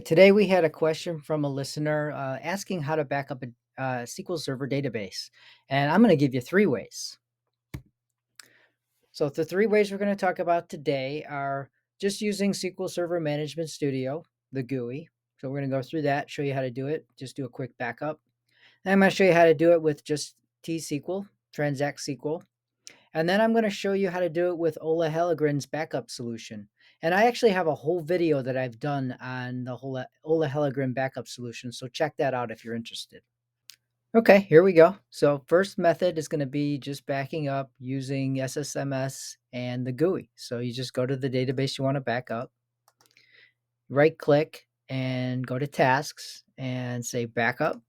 Right, today we had a question from a listener asking how to back up a SQL Server database. And I'm going to give you three ways. So, the three ways we're going to talk about today are just using SQL Server Management Studio, the GUI. So, we're going to go through that, show you how to do it, just do a quick backup. Then I'm going to show you how to do it with just TSQL, Transact SQL. And then I'm going to show you how to do it with Ola Hallengren's backup solution. And I actually have a whole video that I've done on the whole Ola Hallengren backup solution. So check that out if you're interested. Okay, here we go. So first method is going to be just backing up using SSMS and the GUI. So you just go to the database you want to back up, right click and go to tasks and say backup.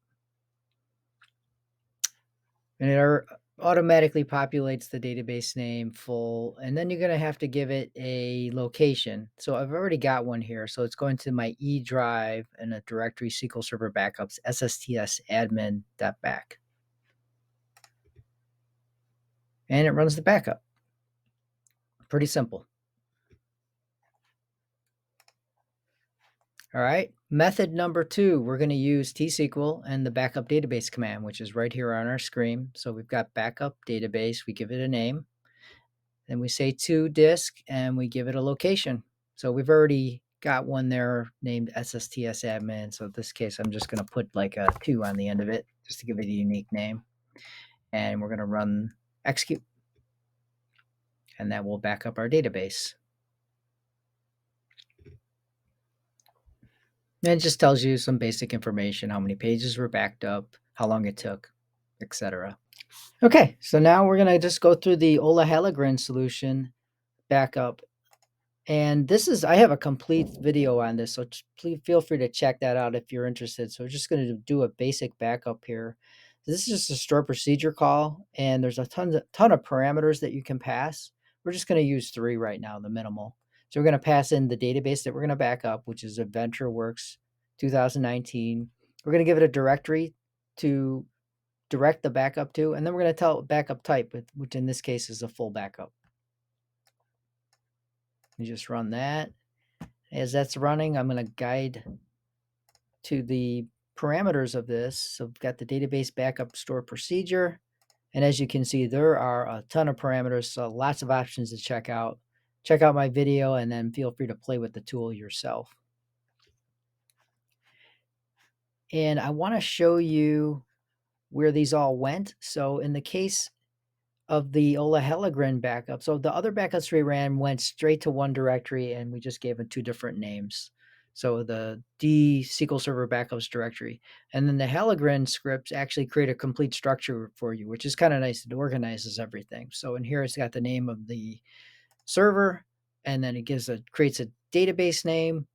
And it automatically populates the database name full, and then you're going to have to give it a location. So I've already got one here. So it's going to my E drive and a directory SQL Server Backups SSTS admin.back. And it runs the backup. Pretty simple. All right. Method number 2, we're going to use TSQL and the backup database command, which is right here on our screen. So we've got backup database. We give it a name. Then we say to disk and we give it a location. So we've already got one there named SSTS admin. So in this case, I'm just going to put like a 2 on the end of it just to give it a unique name. And we're going to run execute. And that will back up our database. And it just tells you some basic information, how many pages were backed up, how long it took, etc. Okay, so now we're going to just go through the Ola Hallengren solution backup. And this is, I have a complete video on this, so please feel free to check that out if you're interested. So we're just going to do a basic backup here. This is just a store procedure call, and there's a ton of parameters that you can pass. We're just going to use 3 right now, the minimal. So we're going to pass in the database that we're going to back up, which is AdventureWorks 2019. We're going to give it a directory to direct the backup to, and then we're going to tell backup type, which in this case is a full backup. You just run that. As that's running, I'm going to guide to the parameters of this. So we've got the database backup store procedure. And as you can see, there are a ton of parameters, so lots of options to check out. Check out my video and then feel free to play with the tool yourself. And I want to show you where these all went. So in the case of the Ola Hallengren backup, so the other backups we ran went straight to one directory and we just gave it 2 different names. So the D SQL Server Backups directory. And then the Hallengren scripts actually create a complete structure for you, which is kind of nice. It organizes everything. So in here, it's got the name of the server, and then it creates a database name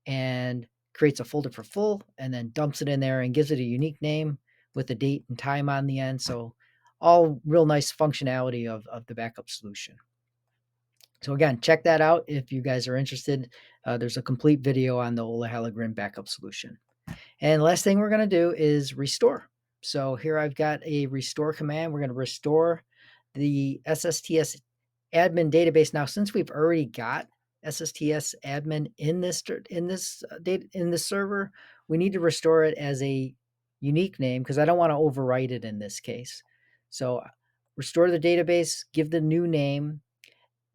and creates a folder for full, and then dumps it in there and gives it a unique name with the date and time on the end. So all real nice functionality of the backup solution. So again, check that out if you guys are interested. There's a complete video on the Ola Hallengren backup solution. And last thing we're going to do is restore. So here I've got a restore command. We're going to restore the SSTS admin database. Now, since we've already got SSTS admin in this server, we need to restore it as a unique name because I don't want to overwrite it in this case. So restore the database, give the new name.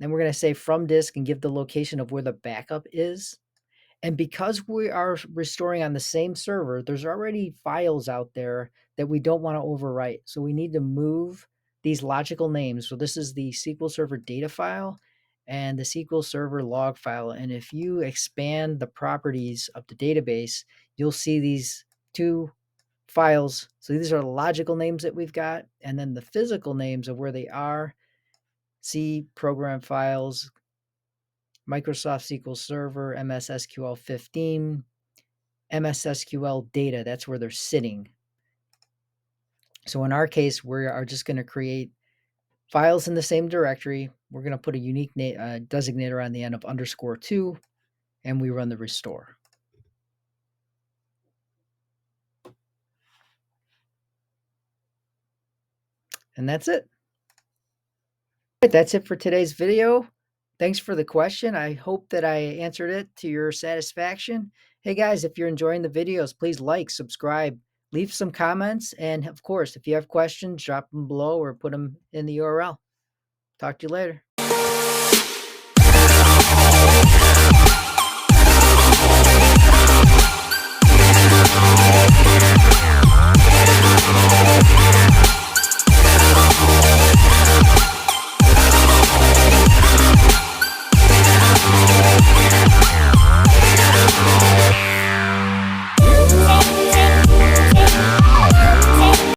Then we're going to say from disk and give the location of where the backup is. And because we are restoring on the same server, there's already files out there that we don't want to overwrite. So we need to move these logical names. So this is the SQL Server data file and the SQL Server log file. And if you expand the properties of the database, you'll see these 2 files. So these are the logical names that we've got, and then the physical names of where they are. C program files, Microsoft SQL Server, MS SQL 15, MS SQL data. That's where they're sitting. So in our case, we are just going to create files in the same directory. We're going to put a unique designator on the end of _2, and we run the restore. And that's it. That's it for today's video. Thanks for the question. I hope that I answered it to your satisfaction. Hey guys, if you're enjoying the videos, please like, subscribe, leave some comments, and of course, if you have questions, drop them below or put them in the URL. Talk to you later.